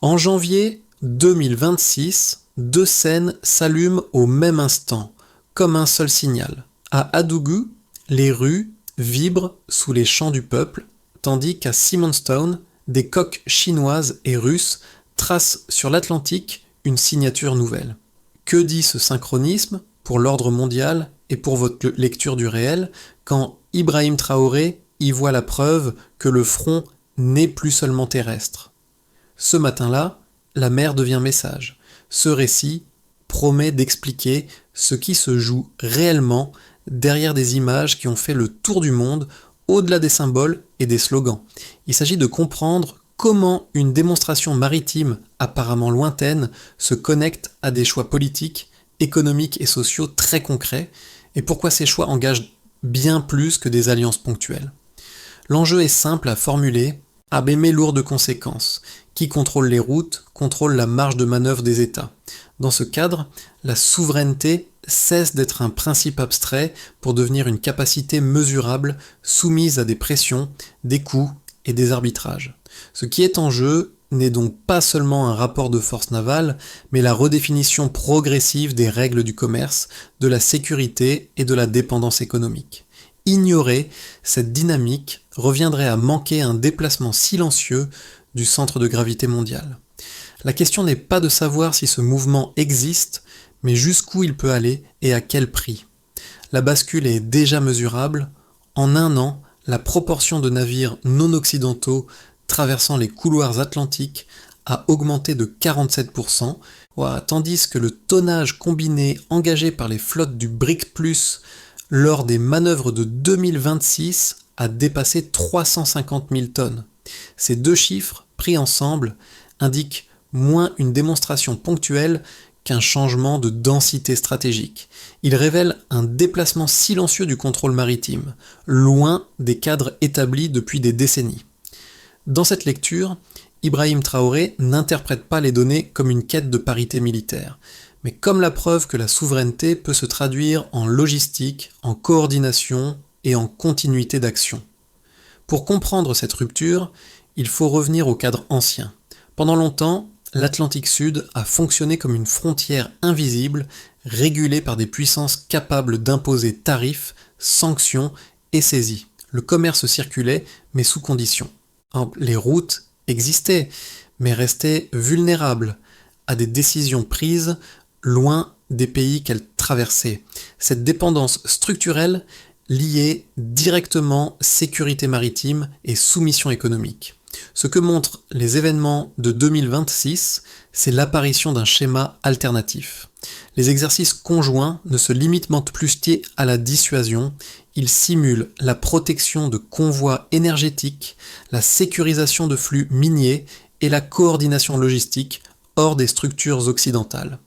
En janvier 2026, deux scènes s'allument au même instant, comme un seul signal. À Adougou, les rues vibrent sous les chants du peuple, tandis qu'à Simonstown, des coques chinoises et russes tracent sur l'Atlantique une signature nouvelle. Que dit ce synchronisme pour l'ordre mondial et pour votre lecture du réel quand Ibrahim Traoré y voit la preuve que le front n'est plus seulement terrestre? Ce matin-là, la mer devient message. Ce récit promet d'expliquer ce qui se joue réellement derrière des images qui ont fait le tour du monde, au-delà des symboles et des slogans. Il s'agit de comprendre comment une démonstration maritime apparemment lointaine se connecte à des choix politiques, économiques et sociaux très concrets, et pourquoi ces choix engagent bien plus que des alliances ponctuelles. L'enjeu est simple à formuler, mais lourd de conséquences. Qui contrôle les routes contrôle la marge de manœuvre des États. Dans ce cadre, la souveraineté cesse d'être un principe abstrait pour devenir une capacité mesurable soumise à des pressions, des coûts et des arbitrages. Ce qui est en jeu n'est donc pas seulement un rapport de force navale, mais la redéfinition progressive des règles du commerce, de la sécurité et de la dépendance économique. Ignorer cette dynamique reviendrait à manquer un déplacement silencieux du centre de gravité mondial. La question n'est pas de savoir si ce mouvement existe, mais jusqu'où il peut aller et à quel prix. La bascule est déjà mesurable. En un an, la proportion de navires non occidentaux traversant les couloirs atlantiques a augmenté de 47%, tandis que le tonnage combiné engagé par les flottes du BRIC+, lors des manœuvres de 2026, a dépassé 350 000 tonnes. Ces deux chiffres, pris ensemble, indiquent moins une démonstration ponctuelle qu'un changement de densité stratégique. Ils révèlent un déplacement silencieux du contrôle maritime, loin des cadres établis depuis des décennies. Dans cette lecture, Ibrahim Traoré n'interprète pas les données comme une quête de parité militaire, mais comme la preuve que la souveraineté peut se traduire en logistique, en coordination et en continuité d'action. Pour comprendre cette rupture, il faut revenir au cadre ancien. Pendant longtemps, l'Atlantique Sud a fonctionné comme une frontière invisible, régulée par des puissances capables d'imposer tarifs, sanctions et saisies. Le commerce circulait, mais sous conditions. Les routes existaient, mais restaient vulnérables à des décisions prises loin des pays qu'elles traversaient. Cette dépendance structurelle liait directement sécurité maritime et soumission économique. Ce que montrent les événements de 2026, c'est l'apparition d'un schéma alternatif. Les exercices conjoints ne se limitent plus à la dissuasion, ils simulent la protection de convois énergétiques, la sécurisation de flux miniers et la coordination logistique hors des structures occidentales.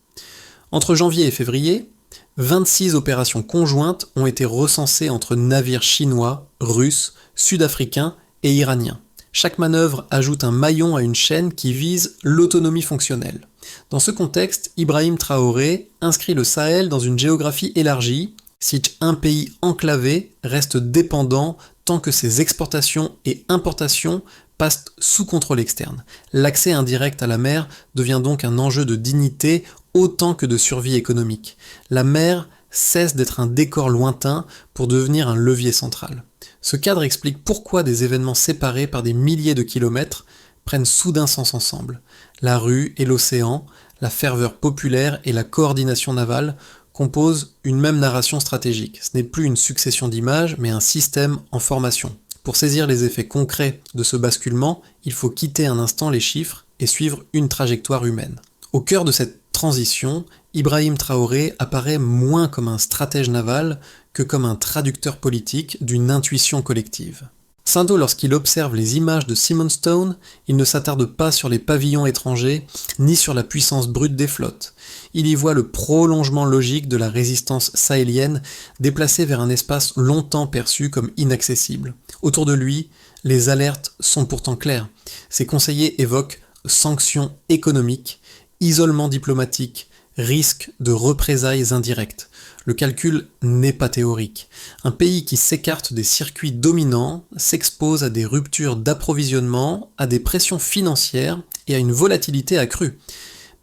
Entre janvier et février, 26 opérations conjointes ont été recensées entre navires chinois, russes, sud-africains et iraniens. Chaque manœuvre ajoute un maillon à une chaîne qui vise l'autonomie fonctionnelle. Dans ce contexte, Ibrahim Traoré inscrit le Sahel dans une géographie élargie, si un pays enclavé reste dépendant tant que ses exportations et importations passent sous contrôle externe. L'accès indirect à la mer devient donc un enjeu de dignité autant que de survie économique. La mer cesse d'être un décor lointain pour devenir un levier central. Ce cadre explique pourquoi des événements séparés par des milliers de kilomètres prennent soudain sens ensemble. La rue et l'océan, la ferveur populaire et la coordination navale composent une même narration stratégique. Ce n'est plus une succession d'images, mais un système en formation. Pour saisir les effets concrets de ce basculement, il faut quitter un instant les chiffres et suivre une trajectoire humaine. Au cœur de cette transition, Ibrahim Traoré apparaît moins comme un stratège naval que comme un traducteur politique d'une intuition collective. Sindo, lorsqu'il observe les images de Simonstown, il ne s'attarde pas sur les pavillons étrangers, ni sur la puissance brute des flottes. Il y voit le prolongement logique de la résistance sahélienne déplacée vers un espace longtemps perçu comme inaccessible. Autour de lui, les alertes sont pourtant claires. Ses conseillers évoquent sanctions économiques, isolement diplomatique, risque de représailles indirectes. Le calcul n'est pas théorique. Un pays qui s'écarte des circuits dominants s'expose à des ruptures d'approvisionnement, à des pressions financières et à une volatilité accrue.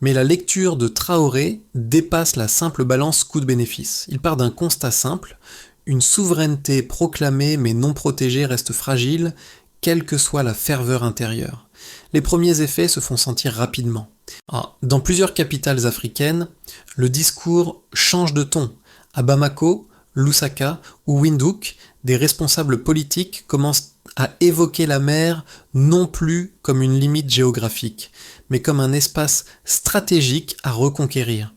Mais la lecture de Traoré dépasse la simple balance coût-bénéfice. Il part d'un constat simple: une souveraineté proclamée mais non protégée reste fragile, quelle que soit la ferveur intérieure. Les premiers effets se font sentir rapidement. Dans plusieurs capitales africaines, le discours change de ton. À Bamako, Lusaka ou Windhoek, des responsables politiques commencent à évoquer la mer non plus comme une limite géographique, mais comme un espace stratégique à reconquérir.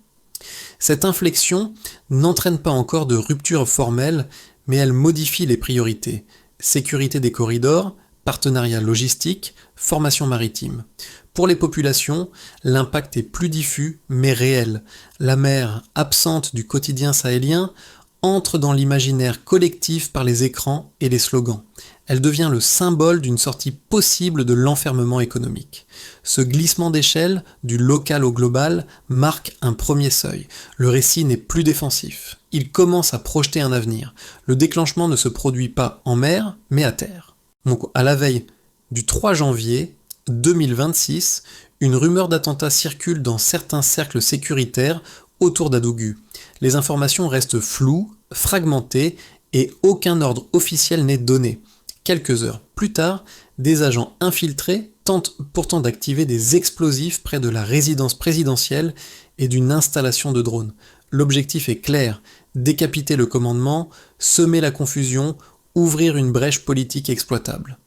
Cette inflexion n'entraîne pas encore de rupture formelle, mais elle modifie les priorités. Sécurité des corridors, partenariat logistique, formation maritime. Pour les populations, l'impact est plus diffus mais réel. La mer, absente du quotidien sahélien, entre dans l'imaginaire collectif par les écrans et les slogans. Elle devient le symbole d'une sortie possible de l'enfermement économique. Ce glissement d'échelle, du local au global, marque un premier seuil. Le récit n'est plus défensif. Il commence à projeter un avenir. Le déclenchement ne se produit pas en mer, mais à terre. Donc, à la veille du 3 janvier 2026, une rumeur d'attentat circule dans certains cercles sécuritaires autour d'Adougou. Les informations restent floues, fragmentées et aucun ordre officiel n'est donné. Quelques heures plus tard, des agents infiltrés tentent pourtant d'activer des explosifs près de la résidence présidentielle et d'une installation de drones. L'objectif est clair: décapiter le commandement, semer la confusion, ouvrir une brèche politique exploitable.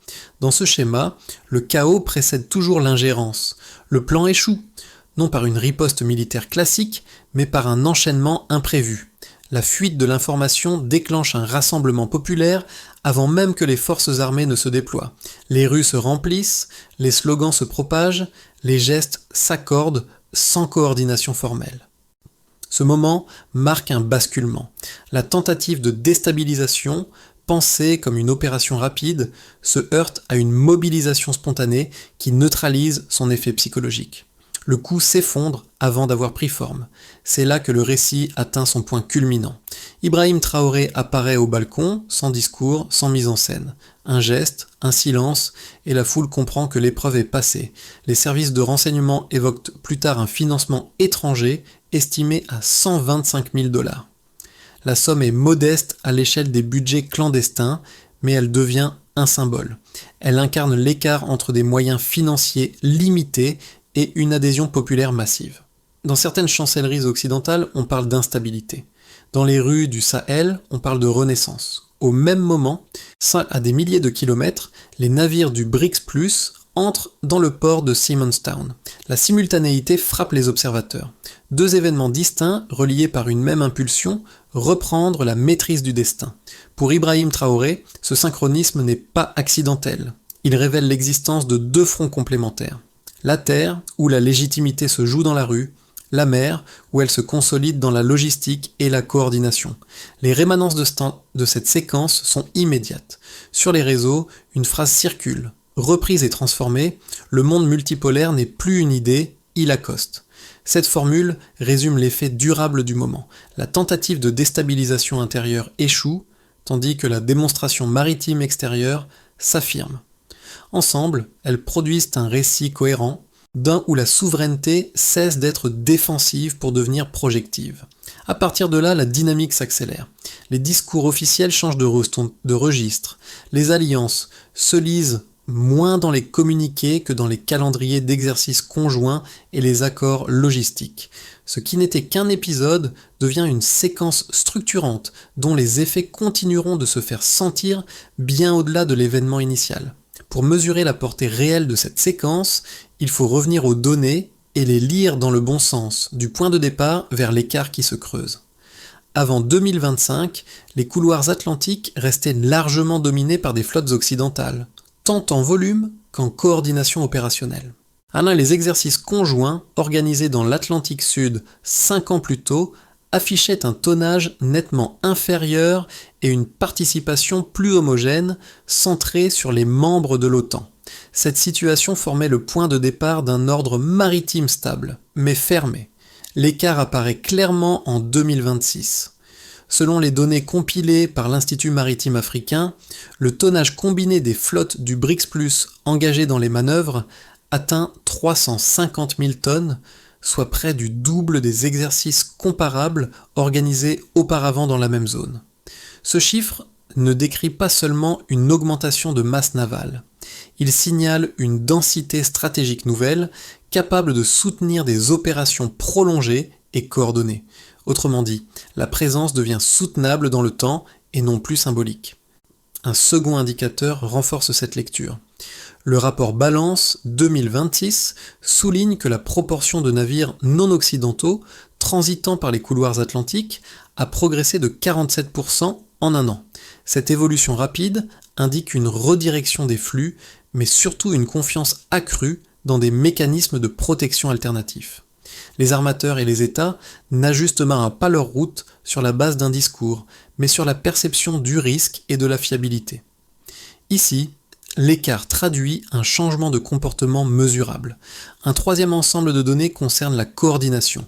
Dans ce schéma, le chaos précède toujours l'ingérence. Le plan échoue, non par une riposte militaire classique, mais par un enchaînement imprévu. La fuite de l'information déclenche un rassemblement populaire avant même que les forces armées ne se déploient. Les rues se remplissent, les slogans se propagent, les gestes s'accordent sans coordination formelle. Ce moment marque un basculement. La tentative de déstabilisation, pensée comme une opération rapide, se heurte à une mobilisation spontanée qui neutralise son effet psychologique. Le coup s'effondre avant d'avoir pris forme. C'est là que le récit atteint son point culminant. Ibrahim Traoré apparaît au balcon, sans discours, sans mise en scène. Un geste, un silence, et la foule comprend que l'épreuve est passée. Les services de renseignement évoquent plus tard un financement étranger estimé à 125 000 $. La somme est modeste à l'échelle des budgets clandestins, mais elle devient un symbole. Elle incarne l'écart entre des moyens financiers limités et une adhésion populaire massive. Dans certaines chancelleries occidentales, on parle d'instabilité. Dans les rues du Sahel, on parle de renaissance. Au même moment, à des milliers de kilomètres, les navires du BRICS+, entrent dans le port de Simonstown. La simultanéité frappe les observateurs. Deux événements distincts, reliés par une même impulsion, reprendre la maîtrise du destin. Pour Ibrahim Traoré, ce synchronisme n'est pas accidentel. Il révèle l'existence de deux fronts complémentaires. La terre, où la légitimité se joue dans la rue, la mer, où elle se consolide dans la logistique et la coordination. Les rémanences de cette séquence sont immédiates. Sur les réseaux, une phrase circule. Reprise et transformée, le monde multipolaire n'est plus une idée, il accoste. Cette formule résume l'effet durable du moment. La tentative de déstabilisation intérieure échoue, tandis que la démonstration maritime extérieure s'affirme. Ensemble, elles produisent un récit cohérent, d'un où la souveraineté cesse d'être défensive pour devenir projective. À partir de là, la dynamique s'accélère. Les discours officiels changent de registre. Les alliances se lisent moins dans les communiqués que dans les calendriers d'exercices conjoints et les accords logistiques. Ce qui n'était qu'un épisode devient une séquence structurante dont les effets continueront de se faire sentir bien au-delà de l'événement initial. Pour mesurer la portée réelle de cette séquence, il faut revenir aux données et les lire dans le bon sens, du point de départ vers l'écart qui se creuse. Avant 2025, les couloirs atlantiques restaient largement dominés par des flottes occidentales, tant en volume qu'en coordination opérationnelle. Les exercices conjoints, organisés dans l'Atlantique Sud 5 ans plus tôt, affichaient un tonnage nettement inférieur et une participation plus homogène, centrée sur les membres de l'OTAN. Cette situation formait le point de départ d'un ordre maritime stable, mais fermé. L'écart apparaît clairement en 2026. Selon les données compilées par l'Institut maritime africain, le tonnage combiné des flottes du BRICS+, engagées dans les manœuvres, atteint 350 000 tonnes, soit près du double des exercices comparables organisés auparavant dans la même zone. Ce chiffre ne décrit pas seulement une augmentation de masse navale, il signale une densité stratégique nouvelle capable de soutenir des opérations prolongées et coordonnées. Autrement dit, la présence devient soutenable dans le temps et non plus symbolique. Un second indicateur renforce cette lecture. Le rapport Balance 2026 souligne que la proportion de navires non occidentaux transitant par les couloirs atlantiques a progressé de 47% en un an. Cette évolution rapide indique une redirection des flux, mais surtout une confiance accrue dans des mécanismes de protection alternatifs. Les armateurs et les États n'ajustent pas leur route sur la base d'un discours, mais sur la perception du risque et de la fiabilité. Ici, l'écart traduit un changement de comportement mesurable. Un troisième ensemble de données concerne la coordination.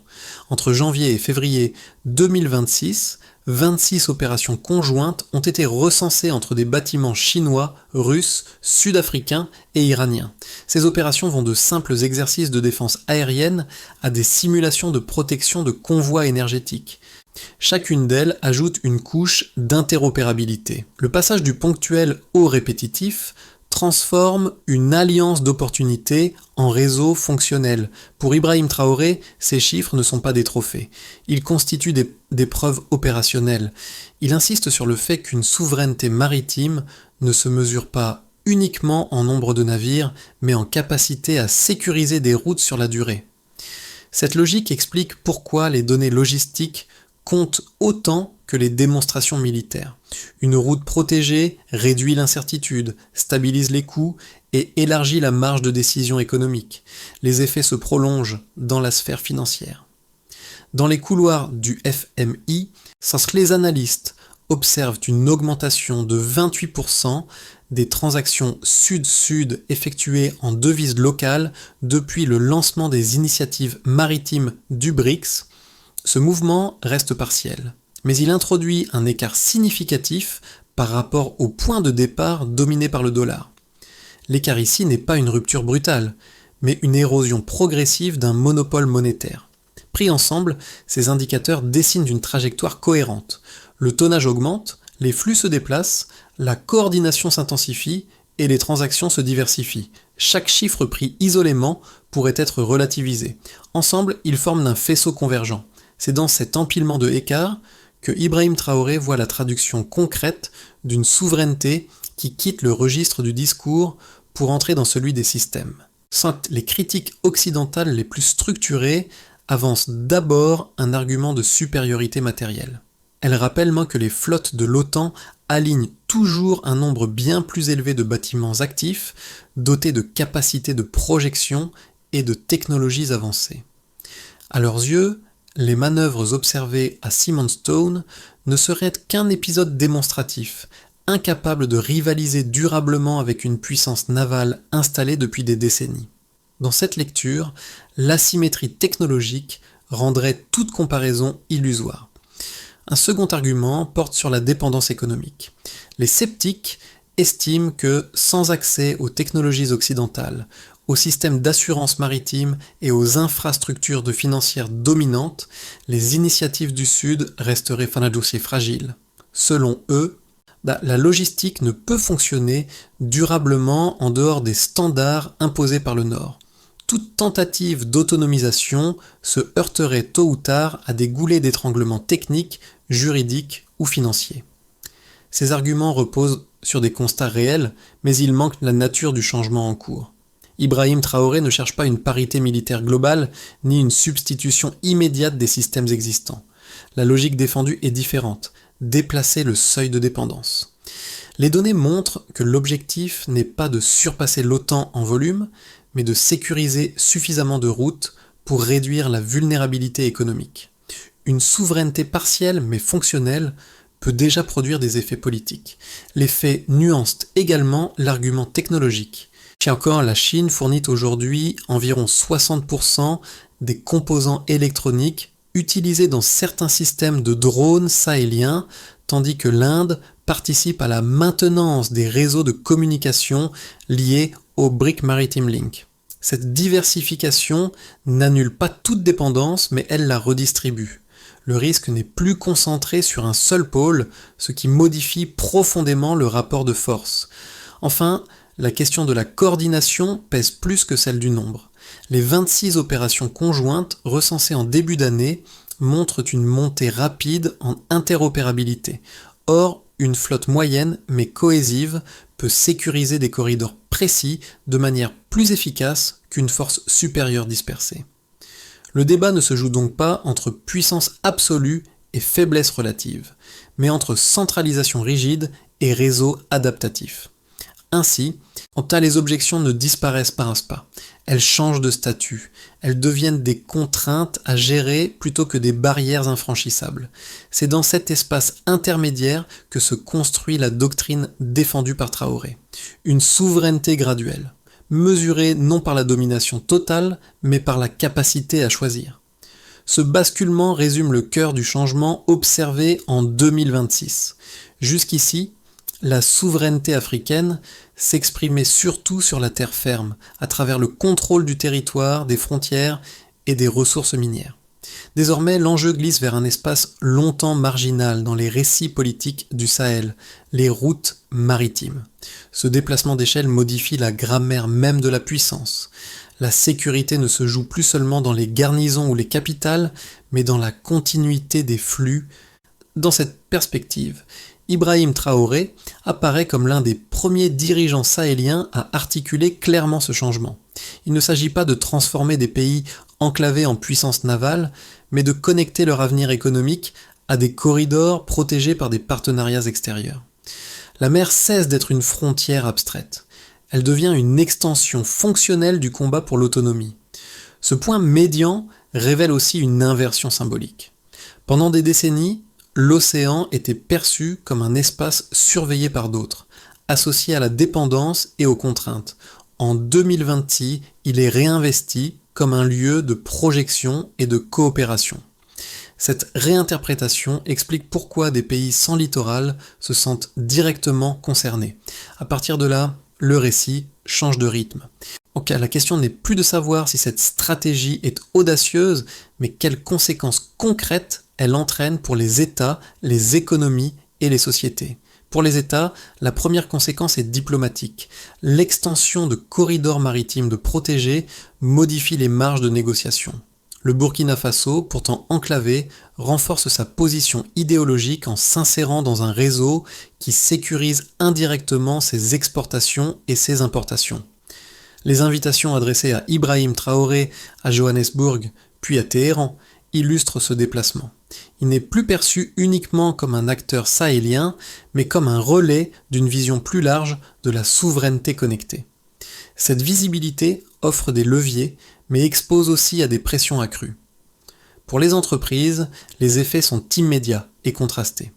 Entre janvier et février 2026, 26 opérations conjointes ont été recensées entre des bâtiments chinois, russes, sud-africains et iraniens. Ces opérations vont de simples exercices de défense aérienne à des simulations de protection de convois énergétiques. Chacune d'elles ajoute une couche d'interopérabilité. Le passage du ponctuel au répétitif transforme une alliance d'opportunités en réseau fonctionnel. Pour Ibrahim Traoré, ces chiffres ne sont pas des trophées. Ils constituent des preuves opérationnelles. Il insiste sur le fait qu'une souveraineté maritime ne se mesure pas uniquement en nombre de navires, mais en capacité à sécuriser des routes sur la durée. Cette logique explique pourquoi les données logistiques comptent autant que les démonstrations militaires. Une route protégée réduit l'incertitude, stabilise les coûts et élargit la marge de décision économique. Les effets se prolongent dans la sphère financière. Dans les couloirs du FMI, les analystes observent une augmentation de 28% des transactions sud-sud effectuées en devises locales depuis le lancement des initiatives maritimes du BRICS. Ce mouvement reste partiel, mais il introduit un écart significatif par rapport au point de départ dominé par le dollar. L'écart ici n'est pas une rupture brutale, mais une érosion progressive d'un monopole monétaire. Pris ensemble, ces indicateurs dessinent une trajectoire cohérente. Le tonnage augmente, les flux se déplacent, la coordination s'intensifie et les transactions se diversifient. Chaque chiffre pris isolément pourrait être relativisé. Ensemble, ils forment un faisceau convergent. C'est dans cet empilement de écarts que Ibrahim Traoré voit la traduction concrète d'une souveraineté qui quitte le registre du discours pour entrer dans celui des systèmes. Les critiques occidentales les plus structurées avancent d'abord un argument de supériorité matérielle. Elles rappellent que les flottes de l'OTAN alignent toujours un nombre bien plus élevé de bâtiments actifs, dotés de capacités de projection et de technologies avancées. À leurs yeux, les manœuvres observées à Simonstown ne seraient qu'un épisode démonstratif, incapable de rivaliser durablement avec une puissance navale installée depuis des décennies. Dans cette lecture, l'asymétrie technologique rendrait toute comparaison illusoire. Un second argument porte sur la dépendance économique. Les sceptiques estiment que sans accès aux technologies occidentales, aux systèmes d'assurance maritime et aux infrastructures financières dominantes, les initiatives du Sud resteraient fragiles. Selon eux, la logistique ne peut fonctionner durablement en dehors des standards imposés par le Nord. Toute tentative d'autonomisation se heurterait tôt ou tard à des goulets d'étranglement techniques, juridiques ou financiers. Ces arguments reposent sur des constats réels, mais ils manquent la nature du changement en cours. Ibrahim Traoré ne cherche pas une parité militaire globale, ni une substitution immédiate des systèmes existants. La logique défendue est différente, déplacer le seuil de dépendance. Les données montrent que l'objectif n'est pas de surpasser l'OTAN en volume, mais de sécuriser suffisamment de routes pour réduire la vulnérabilité économique. Une souveraineté partielle mais fonctionnelle peut déjà produire des effets politiques. Les faits nuancent également l'argument technologique. Chez encore, la Chine fournit aujourd'hui environ 60% des composants électroniques utilisés dans certains systèmes de drones sahéliens, tandis que l'Inde participe à la maintenance des réseaux de communication liés au BRIC Maritime Link. Cette diversification n'annule pas toute dépendance, mais elle la redistribue. Le risque n'est plus concentré sur un seul pôle, ce qui modifie profondément le rapport de force. Enfin, la question de la coordination pèse plus que celle du nombre. Les 26 opérations conjointes recensées en début d'année montrent une montée rapide en interopérabilité. Or, une flotte moyenne mais cohésive peut sécuriser des corridors précis de manière plus efficace qu'une force supérieure dispersée. Le débat ne se joue donc pas entre puissance absolue et faiblesse relative, mais entre centralisation rigide et réseau adaptatif. Ainsi, les objections ne disparaissent pas à ce pas. Elles changent de statut. Elles deviennent des contraintes à gérer plutôt que des barrières infranchissables. C'est dans cet espace intermédiaire que se construit la doctrine défendue par Traoré. Une souveraineté graduelle, mesurée non par la domination totale, mais par la capacité à choisir. Ce basculement résume le cœur du changement observé en 2026. Jusqu'ici, la souveraineté africaine s'exprimait surtout sur la terre ferme, à travers le contrôle du territoire, des frontières et des ressources minières. Désormais, l'enjeu glisse vers un espace longtemps marginal dans les récits politiques du Sahel, les routes maritimes. Ce déplacement d'échelle modifie la grammaire même de la puissance. La sécurité ne se joue plus seulement dans les garnisons ou les capitales, mais dans la continuité des flux. Dans cette perspective, Ibrahim Traoré apparaît comme l'un des premiers dirigeants sahéliens à articuler clairement ce changement. Il ne s'agit pas de transformer des pays enclavés en puissance navale, mais de connecter leur avenir économique à des corridors protégés par des partenariats extérieurs. La mer cesse d'être une frontière abstraite. Elle devient une extension fonctionnelle du combat pour l'autonomie. Ce point médian révèle aussi une inversion symbolique. Pendant des décennies, l'océan était perçu comme un espace surveillé par d'autres, associé à la dépendance et aux contraintes. En 2026, il est réinvesti comme un lieu de projection et de coopération. Cette réinterprétation explique pourquoi des pays sans littoral se sentent directement concernés. À partir de là, le récit change de rythme. Donc la question n'est plus de savoir si cette stratégie est audacieuse, mais quelles conséquences concrètes elle entraîne pour les États, les économies et les sociétés. Pour les États, la première conséquence est diplomatique. L'extension de corridors maritimes de protégés modifie les marges de négociation. Le Burkina Faso, pourtant enclavé, renforce sa position idéologique en s'insérant dans un réseau qui sécurise indirectement ses exportations et ses importations. Les invitations adressées à Ibrahim Traoré à Johannesburg, puis à Téhéran, illustrent ce déplacement. Il n'est plus perçu uniquement comme un acteur sahélien, mais comme un relais d'une vision plus large de la souveraineté connectée. Cette visibilité offre des leviers, mais expose aussi à des pressions accrues. Pour les entreprises, les effets sont immédiats et contrastés.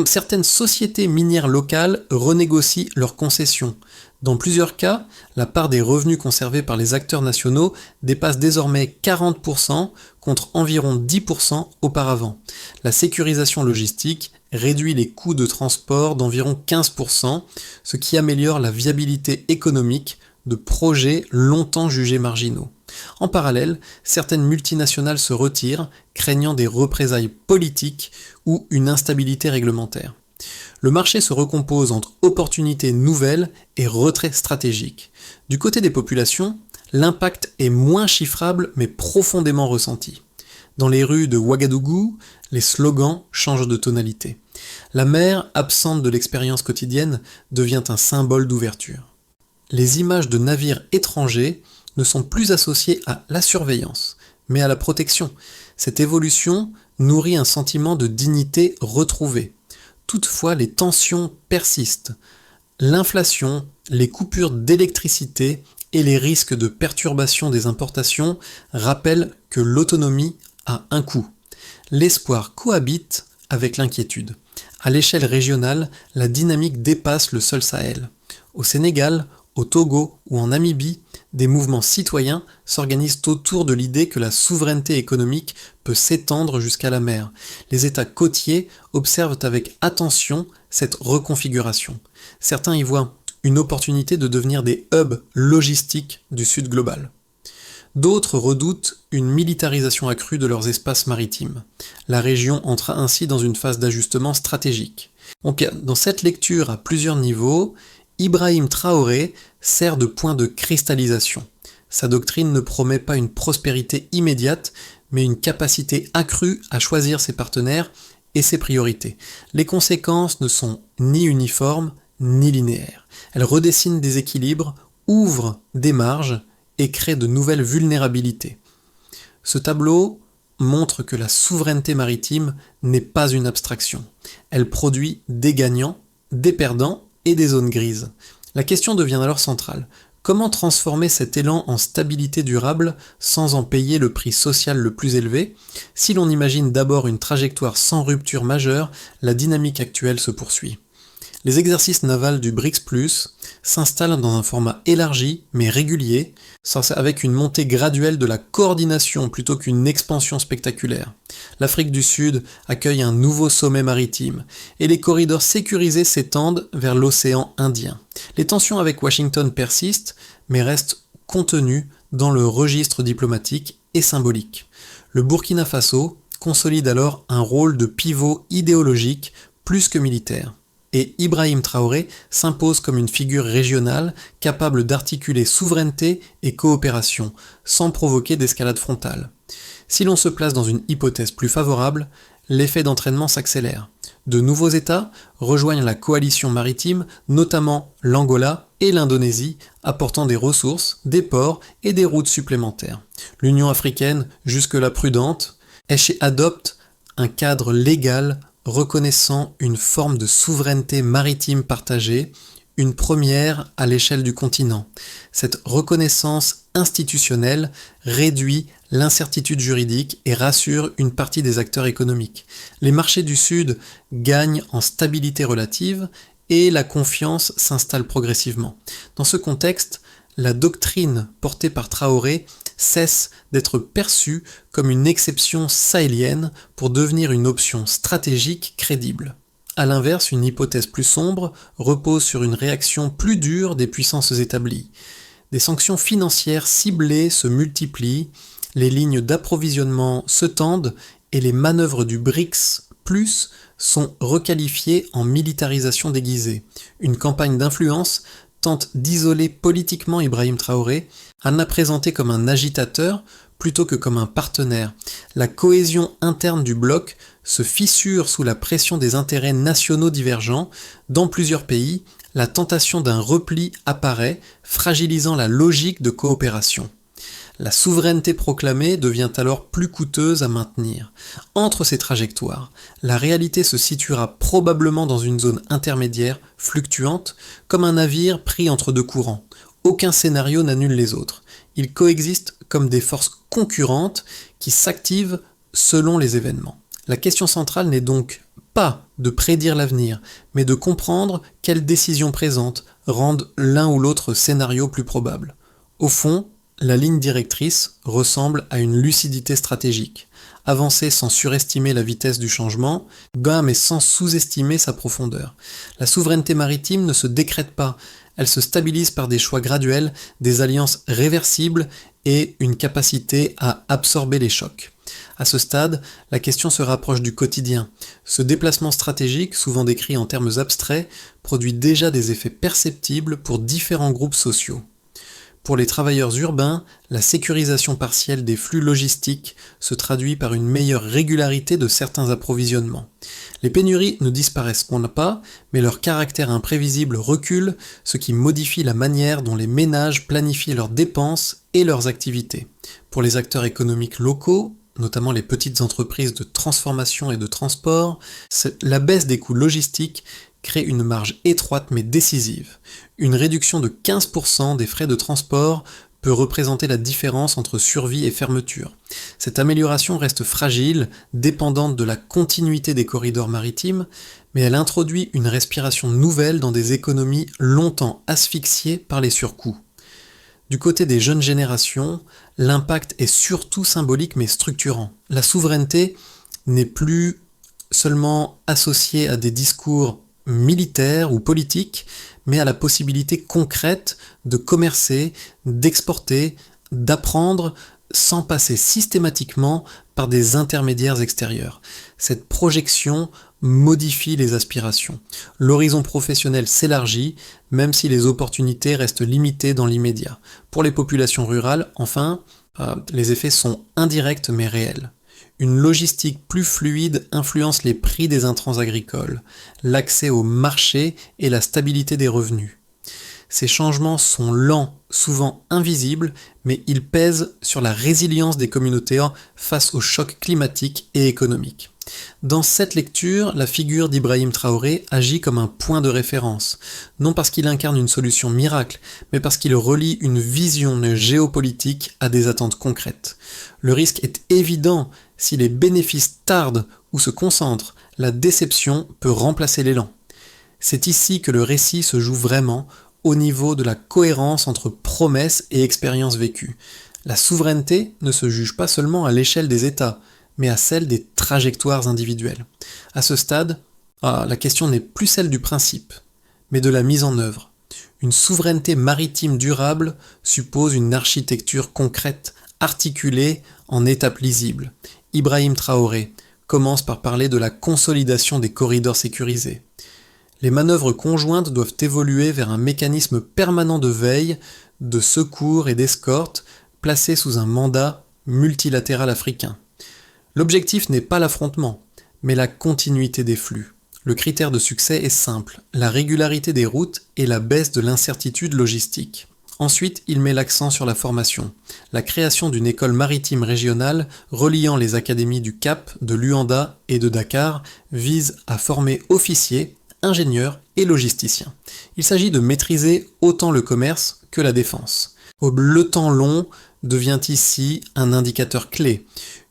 Certaines sociétés minières locales renégocient leurs concessions. Dans plusieurs cas, la part des revenus conservés par les acteurs nationaux dépasse désormais 40% contre environ 10% auparavant. La sécurisation logistique réduit les coûts de transport d'environ 15%, ce qui améliore la viabilité économique de projets longtemps jugés marginaux. En parallèle, certaines multinationales se retirent, craignant des représailles politiques ou une instabilité réglementaire. Le marché se recompose entre opportunités nouvelles et retrait stratégique. Du côté des populations, l'impact est moins chiffrable mais profondément ressenti. Dans les rues de Ouagadougou, les slogans changent de tonalité. La mer, absente de l'expérience quotidienne, devient un symbole d'ouverture. Les images de navires étrangers ne sont plus associées à la surveillance, mais à la protection. Cette évolution nourrit un sentiment de dignité retrouvée. Toutefois, les tensions persistent. L'inflation, les coupures d'électricité et les risques de perturbation des importations rappellent que l'autonomie a un coût. L'espoir cohabite avec l'inquiétude. À l'échelle régionale, la dynamique dépasse le seul Sahel. Au Sénégal, au Togo ou en Namibie, Des mouvements citoyens s'organisent autour de l'idée que la souveraineté économique peut s'étendre jusqu'à la mer. Les États côtiers observent avec attention cette reconfiguration. Certains y voient une opportunité de devenir des hubs logistiques du Sud global. D'autres redoutent une militarisation accrue de leurs espaces maritimes. La région entre ainsi dans une phase d'ajustement stratégique. Donc, dans cette lecture à plusieurs niveaux, Ibrahim Traoré sert de point de cristallisation. Sa doctrine ne promet pas une prospérité immédiate, mais une capacité accrue à choisir ses partenaires et ses priorités. Les conséquences ne sont ni uniformes ni linéaires. Elles redessinent des équilibres, ouvrent des marges et créent de nouvelles vulnérabilités. Ce tableau montre que la souveraineté maritime n'est pas une abstraction. Elle produit des gagnants, des perdants et des zones grises. La question devient alors centrale. Comment transformer cet élan en stabilité durable sans en payer le prix social le plus élevé? Si l'on imagine d'abord une trajectoire sans rupture majeure, la dynamique actuelle se poursuit. Les exercices navals du BRICS+, s'installent dans un format élargi mais régulier, avec une montée graduelle de la coordination plutôt qu'une expansion spectaculaire. L'Afrique du Sud accueille un nouveau sommet maritime, et les corridors sécurisés s'étendent vers l'océan Indien. Les tensions avec Washington persistent, mais restent contenues dans le registre diplomatique et symbolique. Le Burkina Faso consolide alors un rôle de pivot idéologique plus que militaire. Et Ibrahim Traoré s'impose comme une figure régionale capable d'articuler souveraineté et coopération, sans provoquer d'escalade frontale. Si l'on se place dans une hypothèse plus favorable, l'effet d'entraînement s'accélère. De nouveaux États rejoignent la coalition maritime, notamment l'Angola et l'Indonésie, apportant des ressources, des ports et des routes supplémentaires. L'Union africaine, jusque-là prudente, adopte un cadre légal reconnaissant une forme de souveraineté maritime partagée, une première à l'échelle du continent. Cette reconnaissance institutionnelle réduit l'incertitude juridique et rassure une partie des acteurs économiques. Les marchés du Sud gagnent en stabilité relative et la confiance s'installe progressivement. Dans ce contexte, la doctrine portée par Traoré cesse d'être perçue comme une exception sahélienne pour devenir une option stratégique crédible. A l'inverse, une hypothèse plus sombre repose sur une réaction plus dure des puissances établies. Des sanctions financières ciblées se multiplient, les lignes d'approvisionnement se tendent et les manœuvres du BRICS+ sont requalifiées en militarisation déguisée. Une campagne d'influence tente d'isoler politiquement Ibrahim Traoré, à la présenter comme un agitateur plutôt que comme un partenaire. La cohésion interne du bloc se fissure sous la pression des intérêts nationaux divergents. Dans plusieurs pays, la tentation d'un repli apparaît, fragilisant la logique de coopération. La souveraineté proclamée devient alors plus coûteuse à maintenir. Entre ces trajectoires, la réalité se situera probablement dans une zone intermédiaire, fluctuante, comme un navire pris entre deux courants. Aucun scénario n'annule les autres. Ils coexistent comme des forces concurrentes qui s'activent selon les événements. La question centrale n'est donc pas de prédire l'avenir, mais de comprendre quelles décisions présentes rendent l'un ou l'autre scénario plus probable. Au fond, la ligne directrice ressemble à une lucidité stratégique. Avancer sans surestimer la vitesse du changement, mais sans sous-estimer sa profondeur. La souveraineté maritime ne se décrète pas, elle se stabilise par des choix graduels, des alliances réversibles et une capacité à absorber les chocs. À ce stade, la question se rapproche du quotidien. Ce déplacement stratégique, souvent décrit en termes abstraits, produit déjà des effets perceptibles pour différents groupes sociaux. Pour les travailleurs urbains, la sécurisation partielle des flux logistiques se traduit par une meilleure régularité de certains approvisionnements. Les pénuries ne disparaissent pas, mais leur caractère imprévisible recule, ce qui modifie la manière dont les ménages planifient leurs dépenses et leurs activités. Pour les acteurs économiques locaux, notamment les petites entreprises de transformation et de transport, la baisse des coûts logistiques crée une marge étroite mais décisive. Une réduction de 15% des frais de transport peut représenter la différence entre survie et fermeture. Cette amélioration reste fragile, dépendante de la continuité des corridors maritimes, mais elle introduit une respiration nouvelle dans des économies longtemps asphyxiées par les surcoûts. Du côté des jeunes générations, l'impact est surtout symbolique mais structurant. La souveraineté n'est plus seulement associée à des discours militaires ou politiques, mais à la possibilité concrète de commercer, d'exporter, d'apprendre sans passer systématiquement par des intermédiaires extérieurs. Cette projection modifie les aspirations. L'horizon professionnel s'élargit, même si les opportunités restent limitées dans l'immédiat. Pour les populations rurales, enfin, les effets sont indirects mais réels. Une logistique plus fluide influence les prix des intrants agricoles, l'accès au marché et la stabilité des revenus. Ces changements sont lents, souvent invisibles, mais ils pèsent sur la résilience des communautés face aux chocs climatiques et économiques. Dans cette lecture, la figure d'Ibrahim Traoré agit comme un point de référence, non parce qu'il incarne une solution miracle, mais parce qu'il relie une vision géopolitique à des attentes concrètes. Le risque est évident si les bénéfices tardent ou se concentrent, la déception peut remplacer l'élan. C'est ici que le récit se joue vraiment, au niveau de la cohérence entre promesses et expériences vécues. La souveraineté ne se juge pas seulement à l'échelle des États, mais à celle des trajectoires individuelles. À ce stade, la question n'est plus celle du principe, mais de la mise en œuvre. Une souveraineté maritime durable suppose une architecture concrète, articulée en étapes lisibles. Ibrahim Traoré commence par parler de la consolidation des corridors sécurisés. Les manœuvres conjointes doivent évoluer vers un mécanisme permanent de veille, de secours et d'escorte, placé sous un mandat multilatéral africain. L'objectif n'est pas l'affrontement, mais la continuité des flux. Le critère de succès est simple, la régularité des routes et la baisse de l'incertitude logistique. Ensuite, il met l'accent sur la formation. La création d'une école maritime régionale reliant les académies du Cap, de Luanda et de Dakar vise à former officiers, ingénieurs et logisticiens. Il s'agit de maîtriser autant le commerce que la défense. Le temps long devient ici un indicateur clé.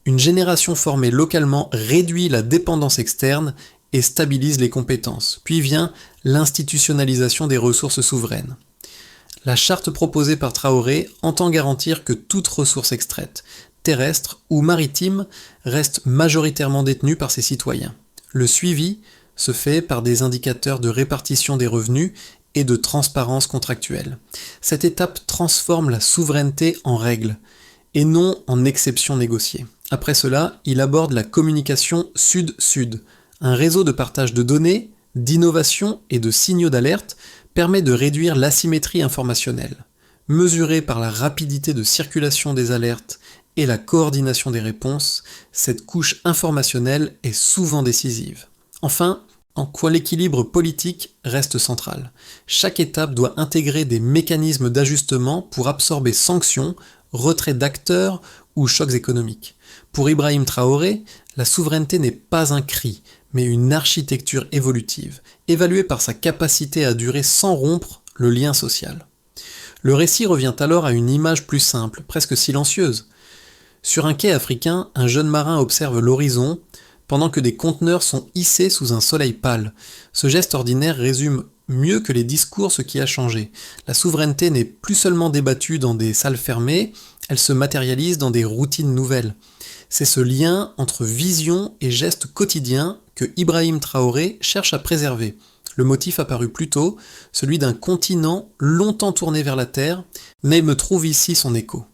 Une génération formée localement réduit la dépendance externe et stabilise les compétences. Puis vient l'institutionnalisation des ressources souveraines. La charte proposée par Traoré entend garantir que toute ressource extraite, terrestre ou maritime, reste majoritairement détenue par ses citoyens. Le suivi se fait par des indicateurs de répartition des revenus et de transparence contractuelle. Cette étape transforme la souveraineté en règle, et non en exception négociée. Après cela, il aborde la communication sud-sud. Un réseau de partage de données, d'innovation et de signaux d'alerte permet de réduire l'asymétrie informationnelle. Mesurée par la rapidité de circulation des alertes et la coordination des réponses, cette couche informationnelle est souvent décisive. Enfin, en quoi l'équilibre politique reste central. Chaque étape doit intégrer des mécanismes d'ajustement pour absorber sanctions, retrait d'acteurs ou chocs économiques. Pour Ibrahim Traoré, la souveraineté n'est pas un cri, mais une architecture évolutive, évaluée par sa capacité à durer sans rompre le lien social. Le récit revient alors à une image plus simple, presque silencieuse. Sur un quai africain, un jeune marin observe l'horizon, pendant que des conteneurs sont hissés sous un soleil pâle. Ce geste ordinaire résume mieux que les discours ce qui a changé. La souveraineté n'est plus seulement débattue dans des salles fermées, elle se matérialise dans des routines nouvelles. C'est ce lien entre vision et geste quotidien que Ibrahim Traoré cherche à préserver. Le motif apparu plus tôt, celui d'un continent longtemps tourné vers la terre, mais me trouve ici son écho.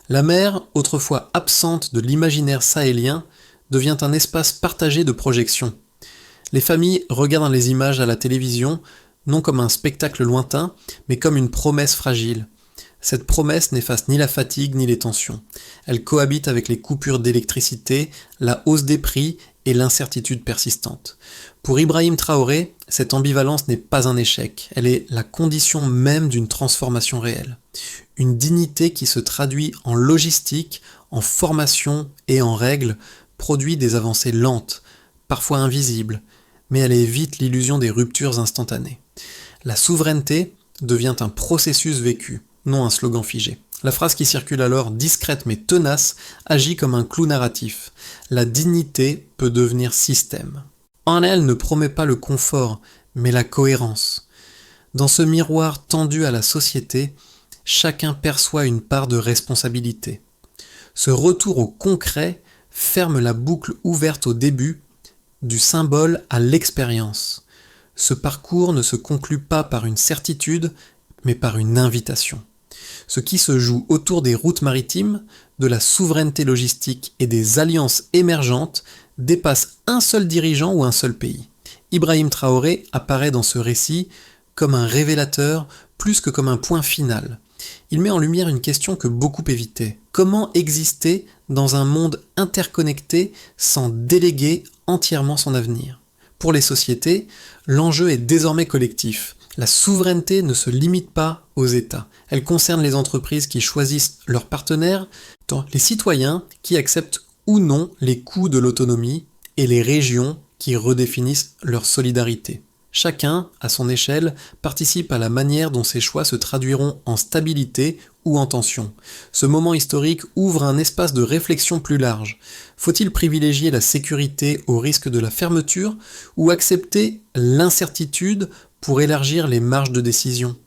La mer, autrefois absente de l'imaginaire sahélien, devient un espace partagé de projection. Les familles regardent les images à la télévision, non comme un spectacle lointain, mais comme une promesse fragile. Cette promesse n'efface ni la fatigue ni les tensions. Elle cohabite avec les coupures d'électricité, la hausse des prix et l'incertitude persistante. Pour Ibrahim Traoré, cette ambivalence n'est pas un échec, elle est la condition même d'une transformation réelle. Une dignité qui se traduit en logistique, en formation et en règles, produit des avancées lentes, parfois invisibles, mais elle évite l'illusion des ruptures instantanées. La souveraineté devient un processus vécu, non un slogan figé. La phrase qui circule alors, discrète mais tenace, agit comme un clou narratif. La dignité peut devenir système. En elle ne promet pas le confort, mais la cohérence. Dans ce miroir tendu à la société, chacun perçoit une part de responsabilité. Ce retour au concret ferme la boucle ouverte au début, du symbole à l'expérience. Ce parcours ne se conclut pas par une certitude, mais par une invitation. Ce qui se joue autour des routes maritimes, de la souveraineté logistique et des alliances émergentes dépasse un seul dirigeant ou un seul pays. Ibrahim Traoré apparaît dans ce récit comme un révélateur plus que comme un point final. Il met en lumière une question que beaucoup évitaient. Comment exister dans un monde interconnecté sans déléguer entièrement son avenir ? Pour les sociétés, l'enjeu est désormais collectif. La souveraineté ne se limite pas aux États. Elle concerne les entreprises qui choisissent leurs partenaires, les citoyens qui acceptent ou non les coûts de l'autonomie et les régions qui redéfinissent leur solidarité. Chacun, à son échelle, participe à la manière dont ces choix se traduiront en stabilité ou en tension. Ce moment historique ouvre un espace de réflexion plus large. Faut-il privilégier la sécurité au risque de la fermeture ou accepter l'incertitude pour élargir les marges de décision ?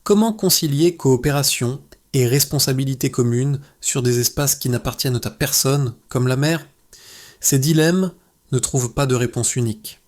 Comment concilier coopération et responsabilité commune sur des espaces qui n'appartiennent à personne, comme la mer ? Ces dilemmes ne trouvent pas de réponse unique.